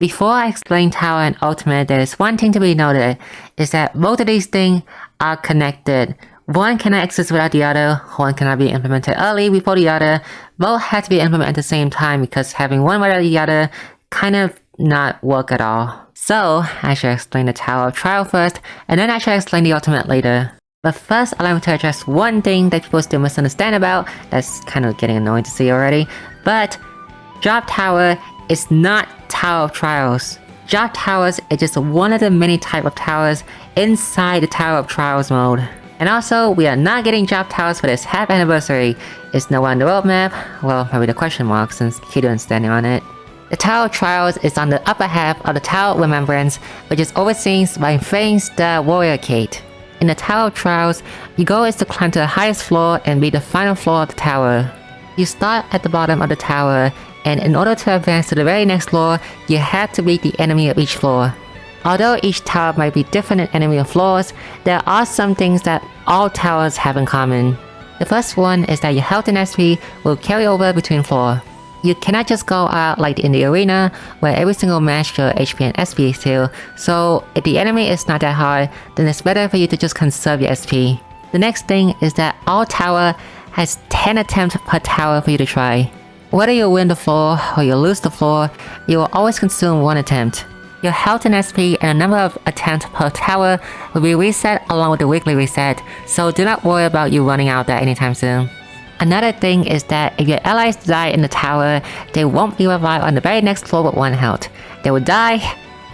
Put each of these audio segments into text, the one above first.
Before I explain tower and ultimate, there is one thing to be noted, is that both of these things are connected. One cannot exist without the other, one cannot be implemented early before the other, both have to be implemented at the same time because having one without the other kind of not work at all. So, I should explain the Tower of Trial first, and then I should explain the ultimate later. But first, allow me to address one thing that people still misunderstand about, that's kind of getting annoying to see already, but Drop Tower is not Tower of Trials. Drop Towers is just one of the many type of towers inside the Tower of Trials mode. And also, we are not getting Drop Towers for this half anniversary. It's nowhere on the roadmap, well, maybe the question mark since Kidon's standing on it. The Tower of Trials is on the upper half of the Tower of Remembrance, which is overseen by Fanes the Warrior Kate. In the Tower of Trials, your goal is to climb to the highest floor and be the final floor of the tower. You start at the bottom of the tower, and in order to advance to the very next floor, you have to beat the enemy of each floor. Although each tower might be different in enemy of floors, there are some things that all towers have in common. The first one is that your health and SP will carry over between floors. You cannot just go out like in the arena, where every single match your HP and SP is healed, so if the enemy is not that hard, then it's better for you to just conserve your SP. The next thing is that all tower has 10 attempts per tower for you to try. Whether you win the floor or you lose the floor, you will always consume one attempt. Your health and SP and the number of attempts per tower will be reset along with the weekly reset, so do not worry about you running out that anytime soon. Another thing is that if your allies die in the tower, they won't be revived on the very next floor with 1 health. They will die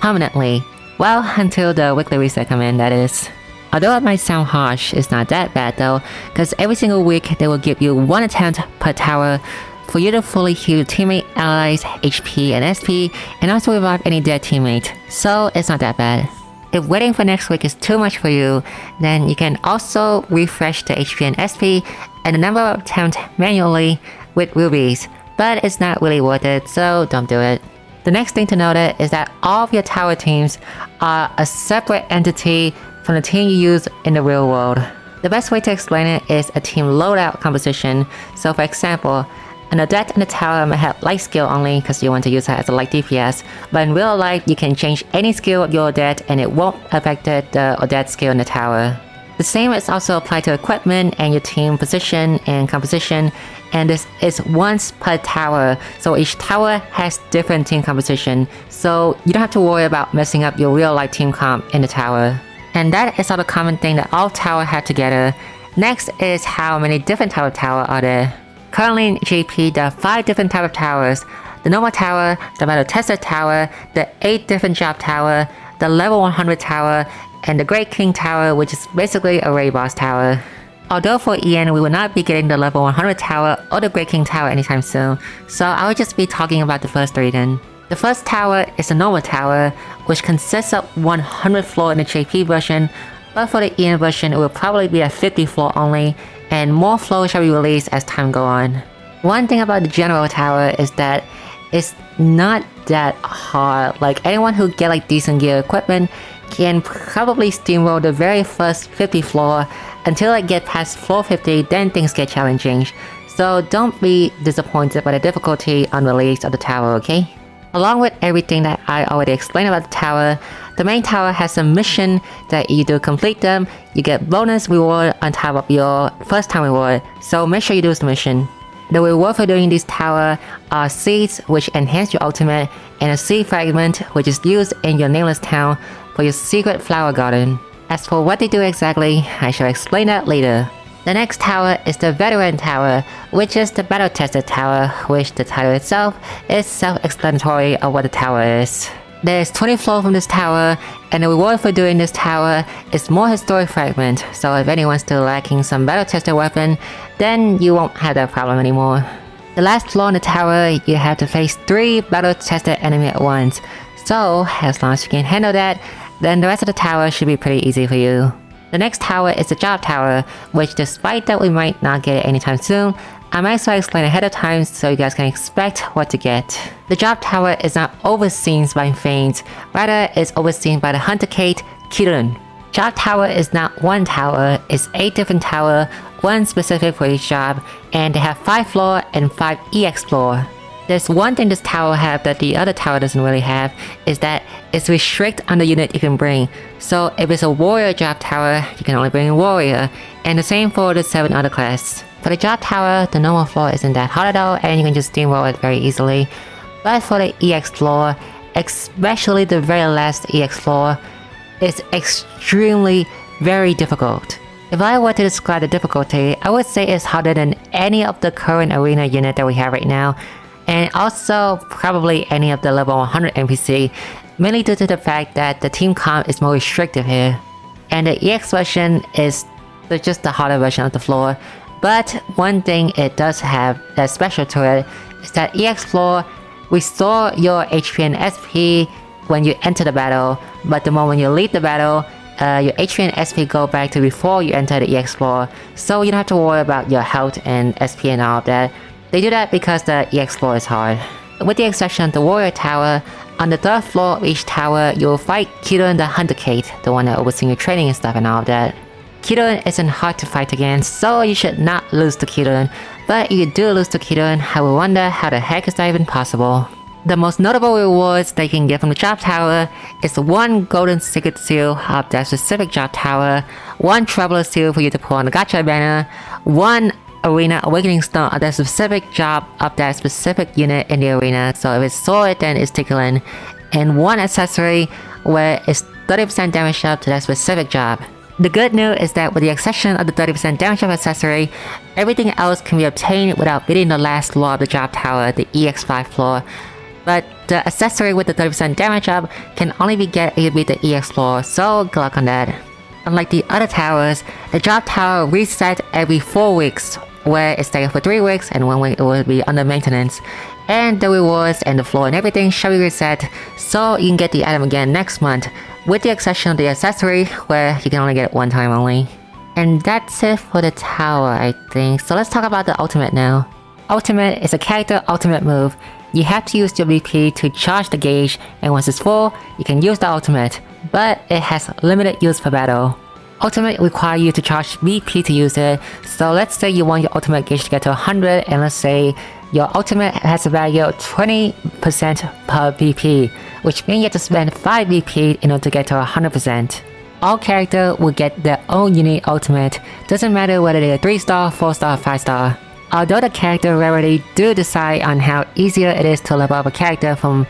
permanently. Well, until the weekly reset come in, that is. Although it might sound harsh, it's not that bad though, because every single week they will give you 1 attempt per tower for you to fully heal teammate allies HP and SP, and also revive any dead teammate, so it's not that bad. If waiting for next week is too much for you, then you can also refresh the HP and SP and the number of attempts manually with rubies, but it's not really worth it, so don't do it. The next thing to note is that all of your tower teams are a separate entity from the team you use in the real world. The best way to explain it is a team loadout composition, so for example, an adept in the tower may have light skill only because you want to use her as a light DPS, but in real life you can change any skill of your adept and it won't affect the adept skill in the tower. The same is also applied to equipment and your team position and composition, and this is once per tower, so each tower has different team composition, so you don't have to worry about messing up your real life team comp in the tower. And that is all the common thing that all towers have together. Next is how many different type of tower are there. Currently in GP there are 5 different type of towers. The normal tower, the battle tested tower, the 8 different job tower, the level 100 tower, and the Great King Tower, which is basically a raid boss tower. Although for EN we will not be getting the level 100 tower or the Great King Tower anytime soon, so I will just be talking about the first 3 then. The first tower is the normal tower, which consists of 100 floor in the JP version, but for the EN version it will probably be at 50 floor only, and more floors shall be released as time go on. One thing about the general tower is that it's not that hard, like anyone who get like decent gear equipment can probably steamroll the very first 50 floor until I get past floor 50, then things get challenging. So don't be disappointed by the difficulty on release of the tower, okay? Along with everything that I already explained about the tower, the main tower has a mission that you do complete them, you get bonus reward on top of your first time reward, so make sure you do the mission. The reward for doing this tower are seeds, which enhance your ultimate, and a seed fragment, which is used in your nameless town for your secret flower garden. As for what they do exactly, I shall explain that later. The next tower is the Veteran Tower, which is the battle tested tower, which the title itself is self-explanatory of what the tower is. There is 20 floors from this tower, and the reward for doing this tower is more historic fragment, so if anyone's still lacking some battle tested weapon, then you won't have that problem anymore. The last floor in the tower, you have to face 3 battle tested enemies at once, so as long as you can handle that, then the rest of the tower should be pretty easy for you. The next tower is the Job Tower, which despite that we might not get it anytime soon, I might as well explain ahead of time so you guys can expect what to get. The Job Tower is not overseen by Fanes, rather it's overseen by the Hunter Kate, Kirun. Job Tower is not one tower, it's 8 different towers, one specific for each job, and they have 5 floor and 5 EX floor. There's one thing this tower have that the other tower doesn't really have, is that it's restrict on the unit you can bring. So if it's a warrior job tower, you can only bring a warrior, and the same for the 7 other class. For the job tower, the normal floor isn't that hard at all, and you can just steamroll it very easily. But for the EX floor, especially the very last EX floor, it's extremely very difficult. If I were to describe the difficulty, I would say it's harder than any of the current arena unit that we have right now, and also probably any of the level 100 NPC, mainly due to the fact that the team comp is more restrictive here. And the EX version is just the harder version of the floor, but one thing it does have that's special to it is that EX floor restore your HP and SP when you enter the battle, but the moment you leave the battle, your HP and SP go back to before you enter the EX floor, so you don't have to worry about your health and SP and all of that. They do that because the EX floor is hard. With the exception of the warrior tower, on the 3rd floor of each tower, you'll fight Kidon the Hunter Kate, the one that oversees your training and stuff and all of that. Kidon isn't hard to fight against, so you should not lose to Kidon, but if you do lose to Kidon, I will wonder how the heck is that even possible. The most notable rewards that you can get from the job tower is 1 golden secret seal of that specific job tower, 1 traveler seal for you to pull on the gacha banner, 1 arena awakening stone of that specific job of that specific unit in the arena, so if it's sword then it's tickling, and 1 accessory where it's 30% damage up to that specific job. The good news is that with the exception of the 30% damage up accessory, everything else can be obtained without beating the last floor of the job tower, the EX5 floor. But the accessory with the 30% damage up can only be get if you beat the EX floor, so good luck on that. Unlike the other towers, the job tower resets every 4 weeks, where it stays for 3 weeks and 1 week it will be under maintenance. And the rewards and the floor and everything shall be reset, so you can get the item again next month, with the exception of the accessory, where you can only get it 1 time only. And that's it for the tower, I think. So let's talk about the ultimate now. Ultimate is a character ultimate move. You have to use your BP to charge the gauge, and once it's full, you can use the ultimate, but it has limited use per battle. Ultimate requires you to charge BP to use it, so let's say you want your ultimate gauge to get to 100, and let's say your ultimate has a value of 20% per BP, which means you have to spend 5 BP in order to get to 100%. All characters will get their own unique ultimate, doesn't matter whether they're 3-star, 4-star, 5-star. Although the character rarely do decide on how easier it is to level up a character from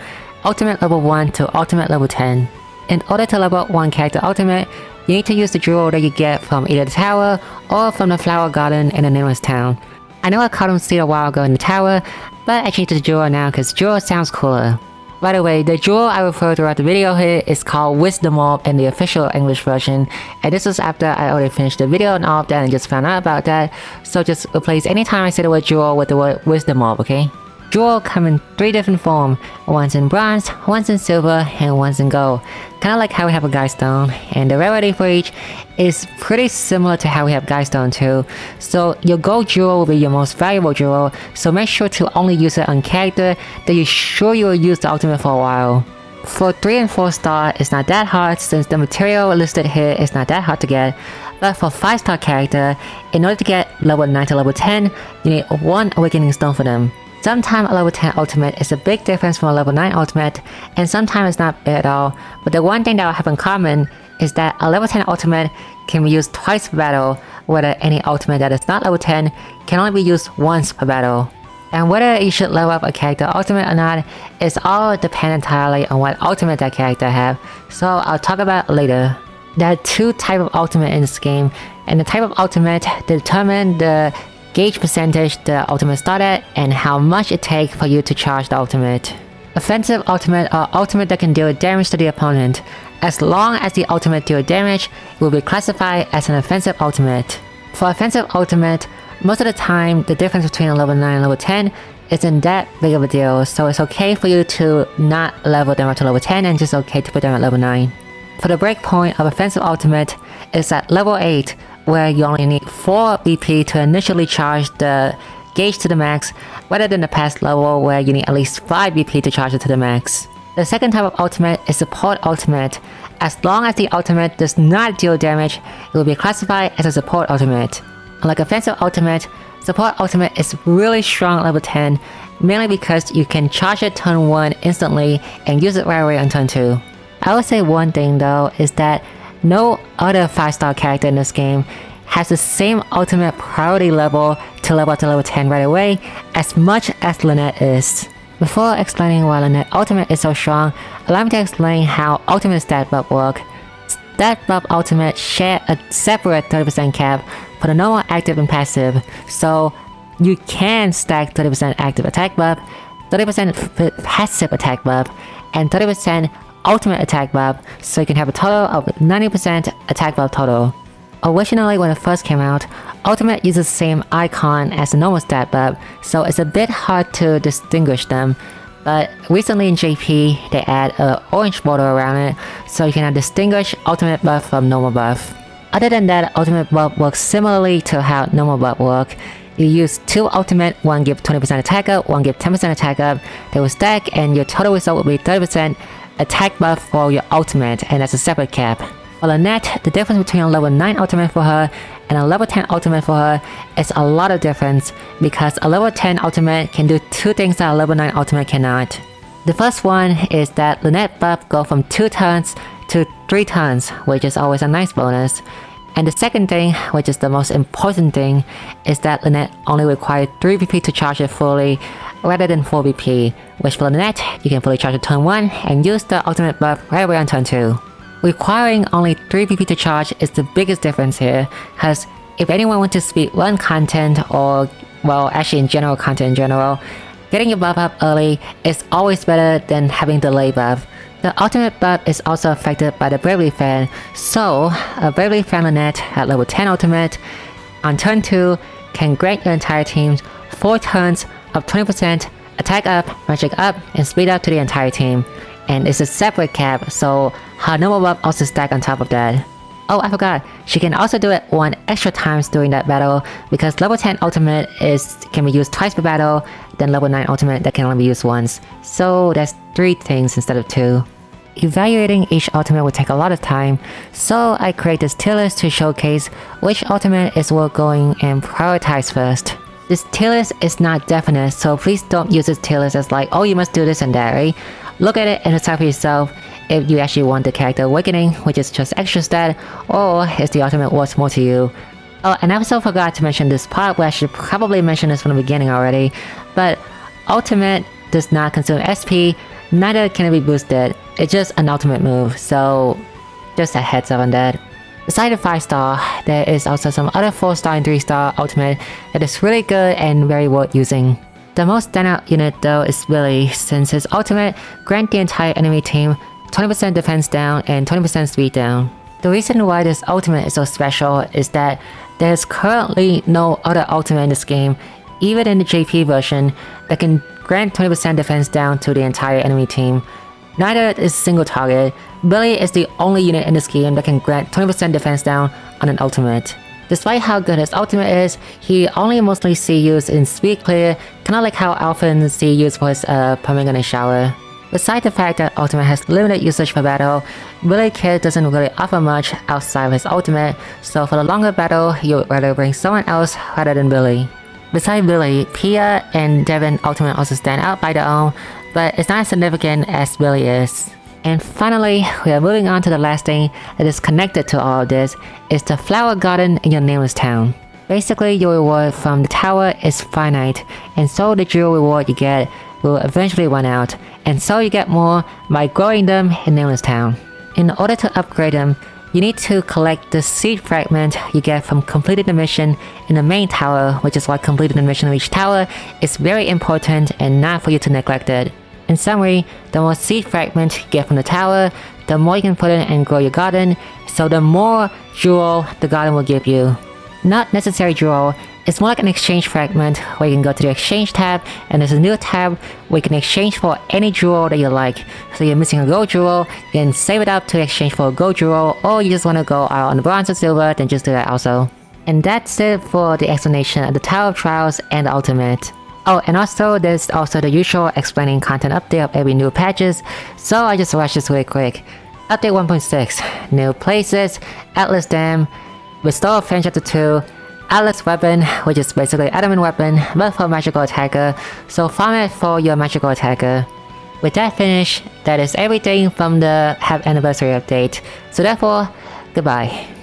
ultimate level 1 to ultimate level 10. In order to level up one character ultimate, you need to use the jewel that you get from either the tower or from the flower garden in the nameless town. I know I called him Seed a while ago in the tower, but I changed it to jewel now because jewel sounds cooler. By the way, the jewel I referred throughout the video here is called Wisdom Orb in the official English version, and this was after I already finished the video and all of that and just found out about that, so just replace anytime I say the word jewel with the word Wisdom Orb, okay? Jewel come in 3 different forms, one's in bronze, one's in silver, and one's in gold. Kinda like how we have a Guy Stone, and the rarity for each is pretty similar to how we have Guy Stone too. So your gold jewel will be your most valuable jewel, so make sure to only use it on character that you're sure you will use the ultimate for a while. For 3 and 4 star, it's not that hard since the material listed here is not that hard to get. But for 5-star character, in order to get level 9 to level 10, you need 1 awakening stone for them. Sometimes a level 10 ultimate is a big difference from a level 9 ultimate, and sometimes it's not big at all, but the one thing that will have in common is that a level 10 ultimate can be used twice per battle, whether any ultimate that is not level 10 can only be used once per battle. And whether you should level up a character ultimate or not is all dependent entirely on what ultimate that character have, so I'll talk about it later. There are 2 types of ultimate in this game, and the type of ultimate determine the gauge percentage the ultimate start at and how much it takes for you to charge the ultimate. Offensive ultimate are ultimate that can deal damage to the opponent. As long as the ultimate deals damage, it will be classified as an offensive ultimate. For offensive ultimate, most of the time the difference between a level 9 and level 10 isn't that big of a deal, so it's okay for you to not level them up to level 10 and just okay to put them at level 9. For the breakpoint of offensive ultimate, it's at level 8, where you only need 4 BP to initially charge the gauge to the max, rather than the past level where you need at least 5 BP to charge it to the max. The second type of ultimate is support ultimate. As long as the ultimate does not deal damage, it will be classified as a support ultimate. Unlike offensive ultimate, support ultimate is really strong at level 10, mainly because you can charge it turn 1 instantly and use it right away on turn 2. I would say one thing though is that no other 5-star character in this game has the same ultimate priority level to level up to level 10 right away as much as Lynette is. Before explaining why Lynette ultimate is so strong, allow me to explain how ultimate stat buff work. Stat buff ultimate share a separate 30% cap for the normal active and passive, so you can stack 30% active attack buff, 30% passive attack buff, and 30% ultimate attack buff, so you can have a total of 90% attack buff total. Originally when it first came out, ultimate uses the same icon as the normal stat buff, so it's a bit hard to distinguish them, but recently in JP they add an orange border around it, so you can now distinguish ultimate buff from normal buff. Other than that, ultimate buff works similarly to how normal buff work. You use 2 ultimate, one give 20% attack up, one give 10% attack up, they will stack and your total result will be 30% attack buff for your ultimate, and that's a separate cap. For Lynette, the difference between a level 9 ultimate for her and a level 10 ultimate for her is a lot of difference, because a level 10 ultimate can do 2 things that a level 9 ultimate cannot. The first one is that Lynette buff go from 2 turns to 3 turns, which is always a nice bonus. And the second thing, which is the most important thing, is that Lynette only requires 3 BP to charge it fully, rather than 4 BP, which for Lynette, you can fully charge it turn 1 and use the ultimate buff right away on turn 2. Requiring only 3 PP to charge is the biggest difference here, cause if anyone wants to speedrun content or, well, actually in general content in general, getting your buff up early is always better than having delay buff. The ultimate buff is also affected by the Bravely Fan, so a Bravely Fan Lynette at level 10 ultimate on turn 2 can grant your entire team 4 turns of 20% attack up, magic up, and speed up to the entire team. And it's a separate cap, so her normal buff also stack on top of that. Oh, I forgot, she can also do it 1 extra times during that battle, because level 10 ultimate can be used twice per battle, then level 9 ultimate that can only be used once. So that's 3 things instead of 2. Evaluating each ultimate will take a lot of time, so I create this tier list to showcase which ultimate is worth going and prioritize first. This tier list is not definite, so please don't use this tier list as like, oh, you must do this and that, right? Look at it and decide for yourself if you actually want the character awakening, which is just extra stat, or is the ultimate worth more to you. Oh, and I also forgot to mention this part where I should probably mention this from the beginning already, but ultimate does not consume SP, neither can it be boosted, it's just an ultimate move, so just a heads up on that. Besides the 5-star, there is also some other 4-star and 3-star ultimate that is really good and very worth using. The most standout unit though is Billy, since his ultimate grants the entire enemy team 20% defense down and 20% speed down. The reason why this ultimate is so special is that there's currently no other ultimate in this game, even in the JP version, that can grant 20% defense down to the entire enemy team. Neither is single target. Billy is the only unit in this game that can grant 20% defense down on an ultimate. Despite how good his ultimate is, he only mostly see used in speed clear, kinda like how Alphen see used for his permanent shower. Besides the fact that ultimate has limited usage per battle, Billy Kid doesn't really offer much outside of his ultimate, so for the longer battle, you would rather bring someone else rather than Billy. Besides Billy, Pia and Devin ultimate also stand out by their own, but it's not as significant as Billy is. And finally, we are moving on to the last thing that is connected to all of this, is the flower garden in your nameless town. Basically, your reward from the tower is finite, and so the jewel reward you get will eventually run out, and so you get more by growing them in nameless town. In order to upgrade them, you need to collect the seed fragment you get from completing the mission in the main tower, which is why completing the mission of each tower is very important and not for you to neglect it. In summary, the more seed fragment you get from the tower, the more you can put in and grow your garden, so the more jewel the garden will give you. Not necessary jewel, it's more like an exchange fragment where you can go to the exchange tab and there's a new tab where you can exchange for any jewel that you like. So you're missing a gold jewel, you can save it up to exchange for a gold jewel, or you just want to go out on the bronze or silver, then just do that also. And that's it for the explanation of the Tower of Trials and the Ultimate. Oh, and also there's also the usual explaining content update of every new patches, so I just rushed this really quick. Update 1.6, new places, Atlas Dam, Restore Fence Chapter 2, Atlas weapon, which is basically adamant weapon, but for magical attacker, so farm it for your magical attacker. With that finished, that is everything from the Happy Anniversary update, so therefore, goodbye.